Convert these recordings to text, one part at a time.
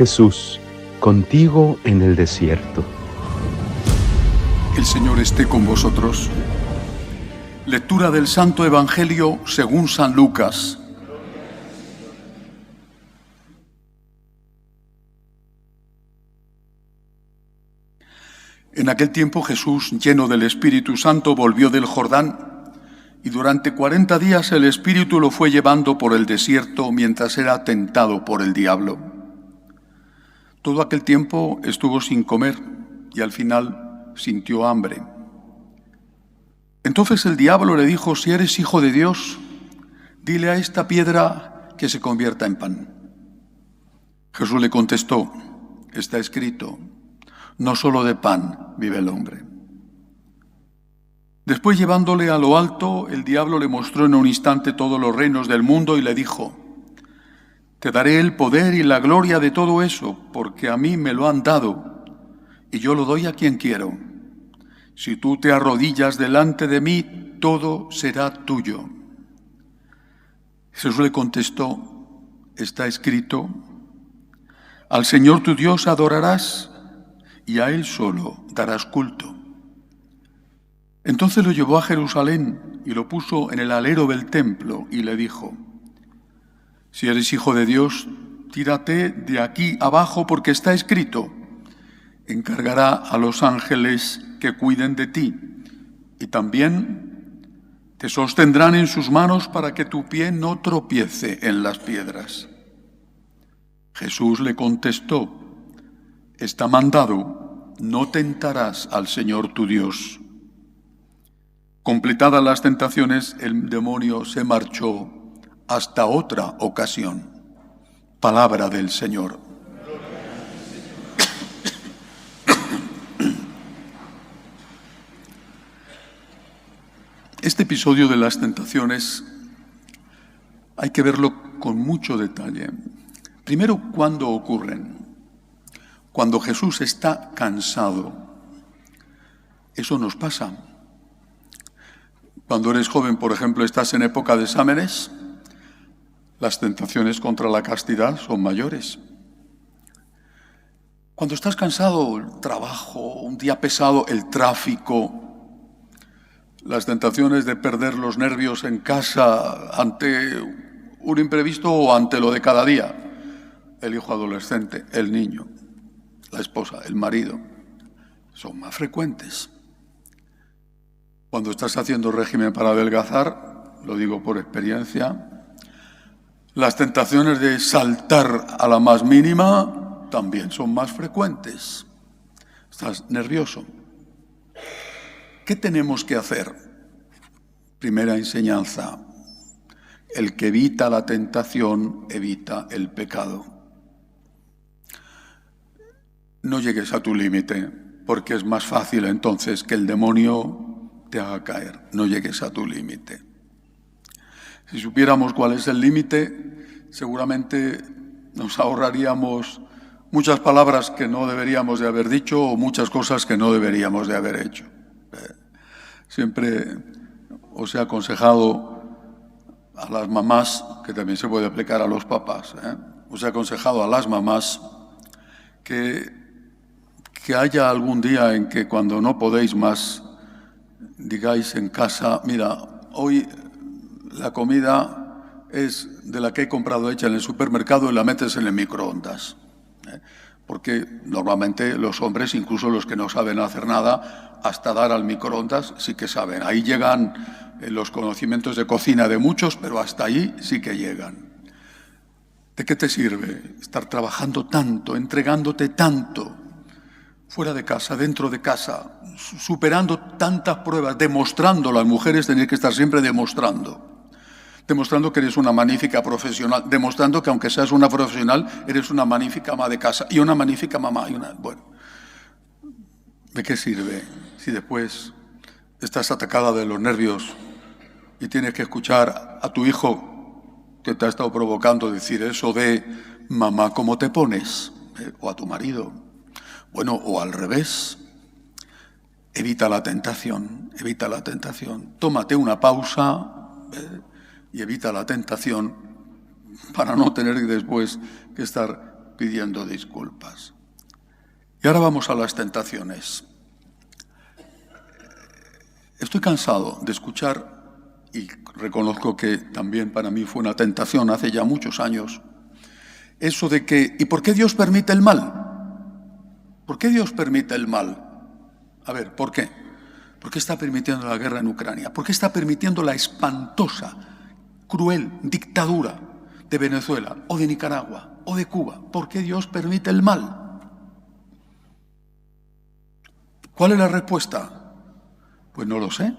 Jesús, contigo en el desierto. El Señor esté con vosotros. Lectura del Santo Evangelio según San Lucas. En aquel tiempo Jesús, lleno del Espíritu Santo, volvió del Jordán, y durante 40 días el Espíritu lo fue llevando por el desierto mientras era tentado por el diablo. Todo aquel tiempo estuvo sin comer y al final sintió hambre. Entonces el diablo le dijo: si eres hijo de Dios, dile a esta piedra que se convierta en pan. Jesús le contestó: está escrito, no solo de pan vive el hombre. Después, llevándole a lo alto, el diablo le mostró en un instante todos los reinos del mundo y le dijo: te daré el poder y la gloria de todo eso, porque a mí me lo han dado, y yo lo doy a quien quiero. Si tú te arrodillas delante de mí, todo será tuyo. Jesús le contestó: está escrito, al Señor tu Dios adorarás, y a Él solo darás culto. Entonces lo llevó a Jerusalén y lo puso en el alero del templo y le dijo: si eres hijo de Dios, tírate de aquí abajo, porque está escrito, encargará a los ángeles que cuiden de ti, y también te sostendrán en sus manos para que tu pie no tropiece en las piedras. Jesús le contestó: está mandado, no tentarás al Señor tu Dios. Completadas las tentaciones, el demonio se marchó hasta otra ocasión. Palabra del Señor. Este episodio de las tentaciones hay que verlo con mucho detalle. Primero, ¿cuándo ocurren? Cuando Jesús está cansado. Eso nos pasa. Cuando eres joven, por ejemplo, estás en época de exámenes, las tentaciones contra la castidad son mayores. Cuando estás cansado, el trabajo, un día pesado, el tráfico, las tentaciones de perder los nervios en casa ante un imprevisto o ante lo de cada día, el hijo adolescente, el niño, la esposa, el marido, son más frecuentes. Cuando estás haciendo régimen para adelgazar, lo digo por experiencia, las tentaciones de saltar a la más mínima también son más frecuentes. Estás nervioso. ¿Qué tenemos que hacer? Primera enseñanza: el que evita la tentación evita el pecado. No llegues a tu límite, porque es más fácil entonces que el demonio te haga caer. No llegues a tu límite. Si supiéramos cuál es el límite, seguramente nos ahorraríamos muchas palabras que no deberíamos de haber dicho o muchas cosas que no deberíamos de haber hecho. Siempre os he aconsejado a las mamás, que también se puede aplicar a los papás, os he aconsejado a las mamás que haya algún día en que cuando no podéis más, digáis en casa: mira, hoy la comida es de la que he comprado hecha en el supermercado y la metes en el microondas. Porque normalmente los hombres, incluso los que no saben hacer nada, hasta dar al microondas sí que saben. Ahí llegan los conocimientos de cocina de muchos, pero hasta ahí sí que llegan. ¿De qué te sirve estar trabajando tanto, entregándote tanto, fuera de casa, dentro de casa, superando tantas pruebas, demostrando? Las mujeres tenéis que estar siempre demostrando que eres una magnífica profesional, demostrando que aunque seas una profesional, eres una magnífica ama de casa y una magnífica mamá. Bueno, ¿de qué sirve si después estás atacada de los nervios y tienes que escuchar a tu hijo que te ha estado provocando decir eso de mamá, ¿cómo te pones? O a tu marido. Bueno, o al revés. Evita la tentación, evita la tentación. Tómate una pausa y evita la tentación para no tener después que estar pidiendo disculpas. Y ahora vamos a las tentaciones. Estoy cansado de escuchar, y reconozco que también para mí fue una tentación hace ya muchos años, eso de que, ¿y por qué Dios permite el mal? ¿Por qué Dios permite el mal? A ver, ¿por qué? ¿Por qué está permitiendo la guerra en Ucrania? ¿Por qué está permitiendo la espantosa, cruel dictadura de Venezuela o de Nicaragua o de Cuba? ¿Por qué Dios permite el mal? ¿Cuál es la respuesta? Pues no lo sé.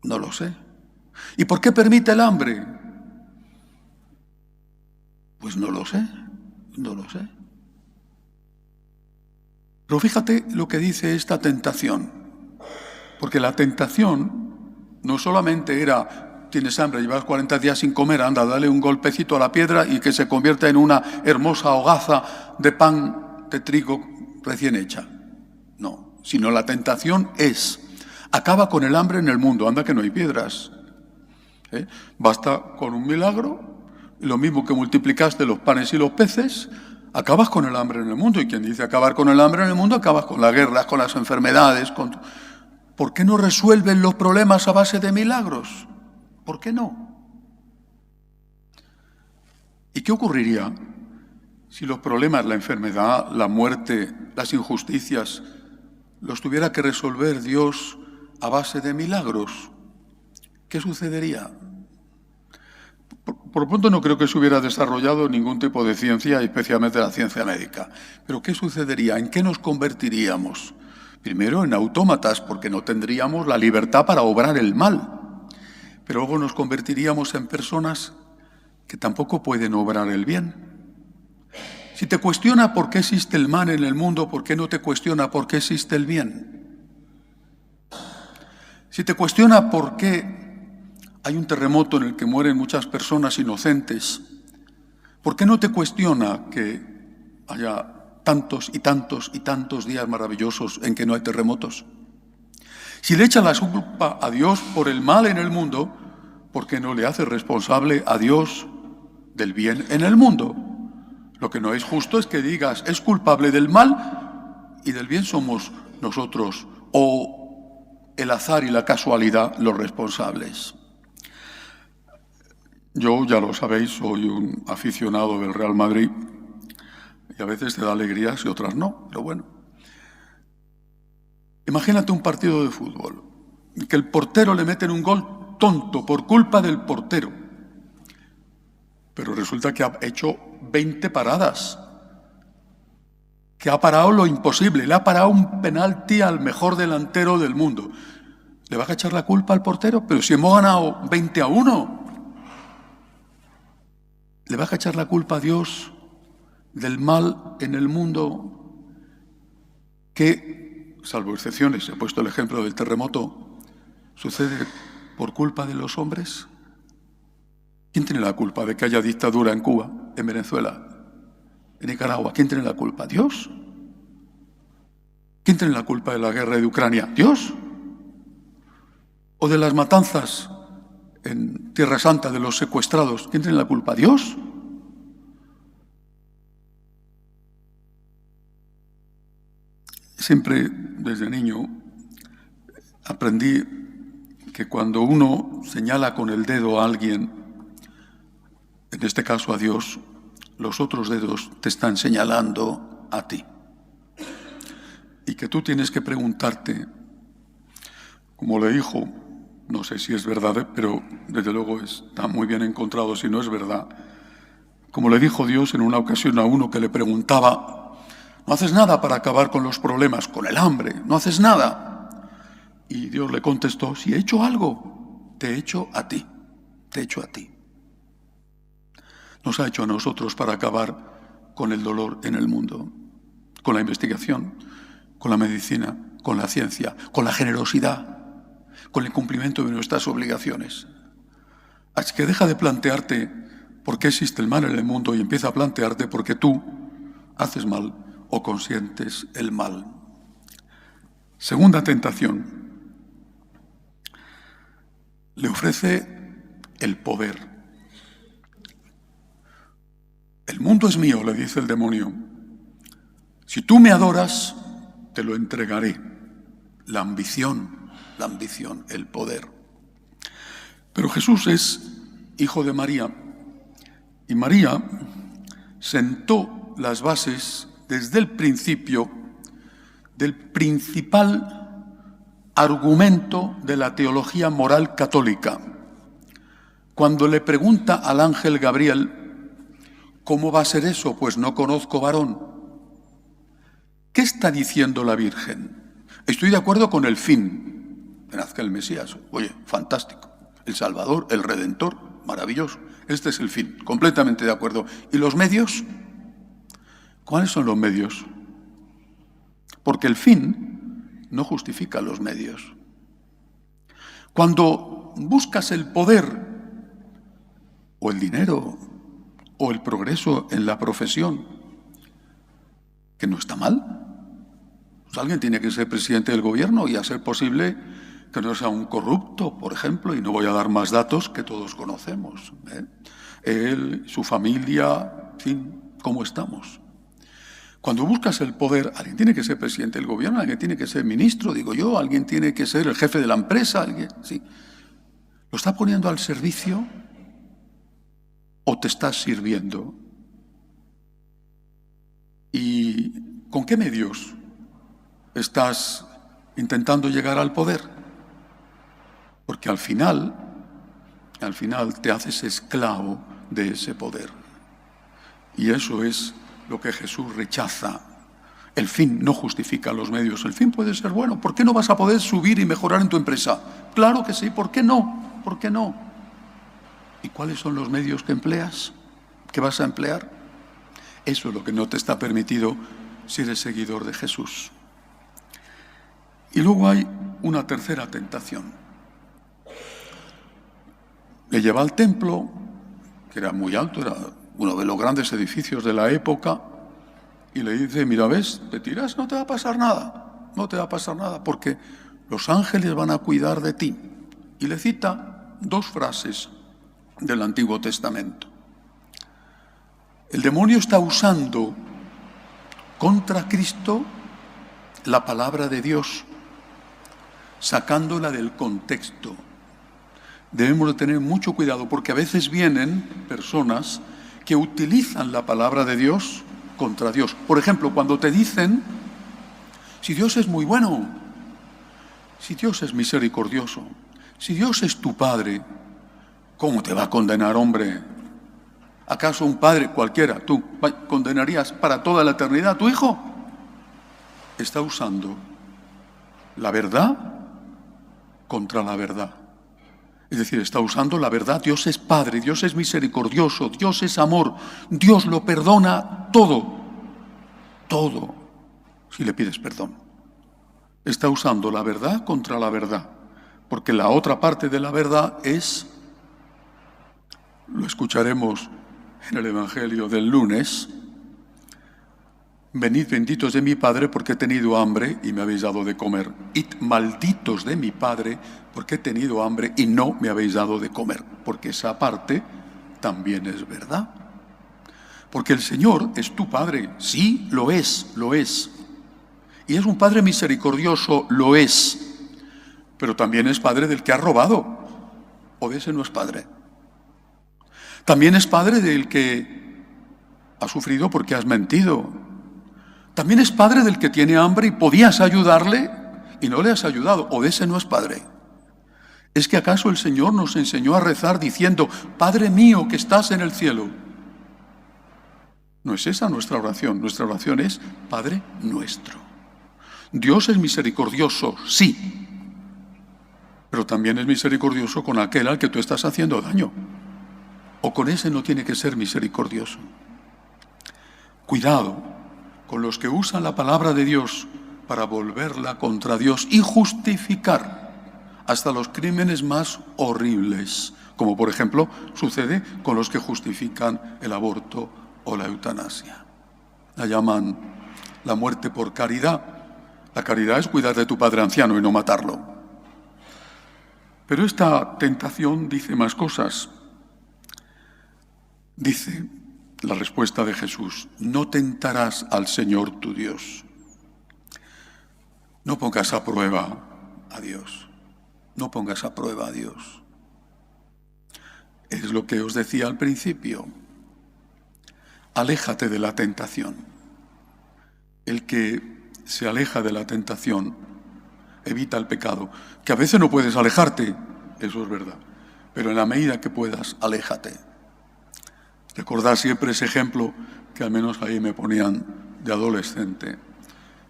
No lo sé. ¿Y por qué permite el hambre? Pues no lo sé. No lo sé. Pero fíjate lo que dice esta tentación. Porque la tentación no solamente era: tienes hambre, llevas 40 días sin comer, anda, dale un golpecito a la piedra y que se convierta en una hermosa hogaza de pan de trigo recién hecha. No, sino la tentación es: acaba con el hambre en el mundo, anda que no hay piedras. Basta con un milagro, y lo mismo que multiplicaste los panes y los peces, acabas con el hambre en el mundo. Y quien dice acabar con el hambre en el mundo, acabas con las guerras, con las enfermedades. ¿Por qué no resuelven los problemas a base de milagros? ¿Por qué no? ¿Y qué ocurriría si los problemas, la enfermedad, la muerte, las injusticias, los tuviera que resolver Dios a base de milagros? ¿Qué sucedería? Por lo pronto no creo que se hubiera desarrollado ningún tipo de ciencia, especialmente la ciencia médica. Pero ¿qué sucedería? ¿En qué nos convertiríamos? Primero en autómatas, porque no tendríamos la libertad para obrar el mal. Pero luego nos convertiríamos en personas que tampoco pueden obrar el bien. Si te cuestiona por qué existe el mal en el mundo, ¿por qué no te cuestiona por qué existe el bien? Si te cuestiona por qué hay un terremoto en el que mueren muchas personas inocentes, ¿por qué no te cuestiona que haya tantos y tantos y tantos días maravillosos en que no hay terremotos? Si le echa la culpa a Dios por el mal en el mundo, ¿por qué no le hace responsable a Dios del bien en el mundo? Lo que no es justo es que digas: es culpable del mal y del bien somos nosotros, o el azar y la casualidad los responsables. Yo, ya lo sabéis, soy un aficionado del Real Madrid y a veces te da alegrías y otras no, pero bueno. Imagínate un partido de fútbol y que el portero le meten un gol tonto por culpa del portero, pero resulta que ha hecho 20 paradas, que ha parado lo imposible, le ha parado un penalti al mejor delantero del mundo. ¿Le vas a echar la culpa al portero? Pero si hemos ganado 20-1. ¿Le vas a echar la culpa a Dios del mal en el mundo que, salvo excepciones, he puesto el ejemplo del terremoto, sucede por culpa de los hombres? ¿Quién tiene la culpa de que haya dictadura en Cuba, en Venezuela, en Nicaragua? ¿Quién tiene la culpa? ¿Dios? ¿Quién tiene la culpa de la guerra de Ucrania? ¿Dios? ¿O de las matanzas en Tierra Santa de los secuestrados? ¿Quién tiene la culpa? ¿Dios? Siempre, desde niño, aprendí que cuando uno señala con el dedo a alguien, en este caso a Dios, los otros dedos te están señalando a ti. Y que tú tienes que preguntarte, como le dijo, no sé si es verdad, pero desde luego está muy bien encontrado si no es verdad, como le dijo Dios en una ocasión a uno que le preguntaba: ¿no haces nada para acabar con los problemas, con el hambre? ¿No haces nada? Y Dios le contestó: si he hecho algo, te he hecho a ti, te he hecho a ti. Nos ha hecho a nosotros para acabar con el dolor en el mundo, con la investigación, con la medicina, con la ciencia, con la generosidad, con el cumplimiento de nuestras obligaciones. Así que deja de plantearte por qué existe el mal en el mundo y empieza a plantearte por qué tú haces mal o consientes el mal. Segunda tentación. Le ofrece el poder. El mundo es mío, le dice el demonio. Si tú me adoras, te lo entregaré. La ambición, el poder. Pero Jesús es hijo de María, y María sentó las bases desde el principio del principal argumento de la teología moral católica. Cuando le pregunta al ángel Gabriel, ¿cómo va a ser eso? Pues no conozco varón. ¿Qué está diciendo la Virgen? Estoy de acuerdo con el fin, que nazca el Mesías. Oye, fantástico. El Salvador, el Redentor, maravilloso. Este es el fin, completamente de acuerdo. ¿Y los medios? ¿Cuáles son los medios? Porque el fin no justifica los medios. Cuando buscas el poder, o el dinero, o el progreso en la profesión, que no está mal, pues alguien tiene que ser presidente del gobierno y a ser posible que no sea un corrupto, por ejemplo, y no voy a dar más datos que todos conocemos. Él, su familia, en fin, ¿cómo estamos? Cuando buscas el poder, alguien tiene que ser presidente del gobierno, alguien tiene que ser ministro, digo yo, alguien tiene que ser el jefe de la empresa, alguien, ¿sí? ¿Lo está poniendo al servicio o te estás sirviendo? ¿Y con qué medios estás intentando llegar al poder? Porque al final te haces esclavo de ese poder. Y eso es lo que Jesús rechaza. El fin no justifica los medios. El fin puede ser bueno. ¿Por qué no vas a poder subir y mejorar en tu empresa? Claro que sí. ¿Por qué no? ¿Por qué no? ¿Y cuáles son los medios que empleas? ¿Qué vas a emplear? Eso es lo que no te está permitido si eres seguidor de Jesús. Y luego hay una tercera tentación. Le lleva al templo, que era muy alto, era uno de los grandes edificios de la época, y le dice, mira, ves, te tiras, no te va a pasar nada, porque los ángeles van a cuidar de ti. Y le cita dos frases del Antiguo Testamento. El demonio está usando contra Cristo la palabra de Dios, sacándola del contexto. Debemos de tener mucho cuidado porque a veces vienen personas que utilizan la palabra de Dios contra Dios. Por ejemplo, cuando te dicen, si Dios es muy bueno, si Dios es misericordioso, si Dios es tu Padre, ¿cómo te va a condenar, hombre? ¿Acaso un padre cualquiera, tú condenarías para toda la eternidad a tu hijo? Está usando la verdad contra la verdad. Es decir, está usando la verdad. Dios es Padre, Dios es misericordioso, Dios es amor, Dios lo perdona todo, si le pides perdón. Está usando la verdad contra la verdad, porque la otra parte de la verdad es, lo escucharemos en el Evangelio del lunes, venid benditos de mi Padre porque he tenido hambre y me habéis dado de comer. Id malditos de mi Padre porque he tenido hambre y no me habéis dado de comer. Porque esa parte también es verdad. Porque el Señor es tu Padre. Sí, lo es. Y es un Padre misericordioso, lo es. Pero también es Padre del que ha robado. O de ese no es Padre. También es Padre del que ha sufrido porque has mentido. También es Padre del que tiene hambre y podías ayudarle y no le has ayudado, o de ese no es Padre. ¿Es que acaso el Señor nos enseñó a rezar diciendo, Padre mío que estás en el cielo? No es esa nuestra oración es Padre nuestro. Dios es misericordioso, sí, pero también es misericordioso con aquel al que tú estás haciendo daño, o con ese no tiene que ser misericordioso. Cuidado con los que usan la palabra de Dios para volverla contra Dios y justificar hasta los crímenes más horribles, como por ejemplo sucede con los que justifican el aborto o la eutanasia. La llaman la muerte por caridad. La caridad es cuidar de tu padre anciano y no matarlo. Pero esta tentación dice más cosas. Dice, la respuesta de Jesús: no tentarás al Señor tu Dios. No pongas a prueba a Dios. No pongas a prueba a Dios. Es lo que os decía al principio. Aléjate de la tentación. El que se aleja de la tentación evita el pecado. Que a veces no puedes alejarte, eso es verdad. Pero en la medida que puedas, aléjate. Recordad siempre ese ejemplo que al menos ahí me ponían de adolescente.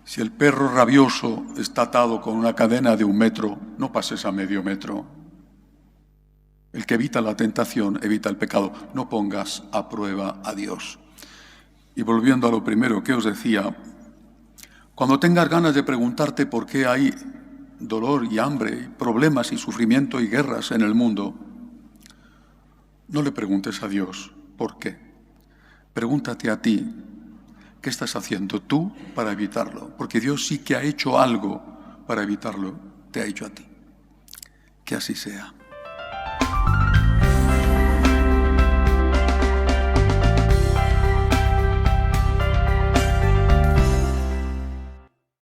Si el perro rabioso está atado con una cadena de 1 metro, no pases a medio metro. El que evita la tentación evita el pecado. No pongas a prueba a Dios. Y volviendo a lo primero que os decía, cuando tengas ganas de preguntarte por qué hay dolor y hambre, y problemas y sufrimiento y guerras en el mundo, no le preguntes a Dios por qué. Pregúntate a ti, ¿qué estás haciendo tú para evitarlo? Porque Dios sí que ha hecho algo para evitarlo, te ha hecho a ti. Que así sea.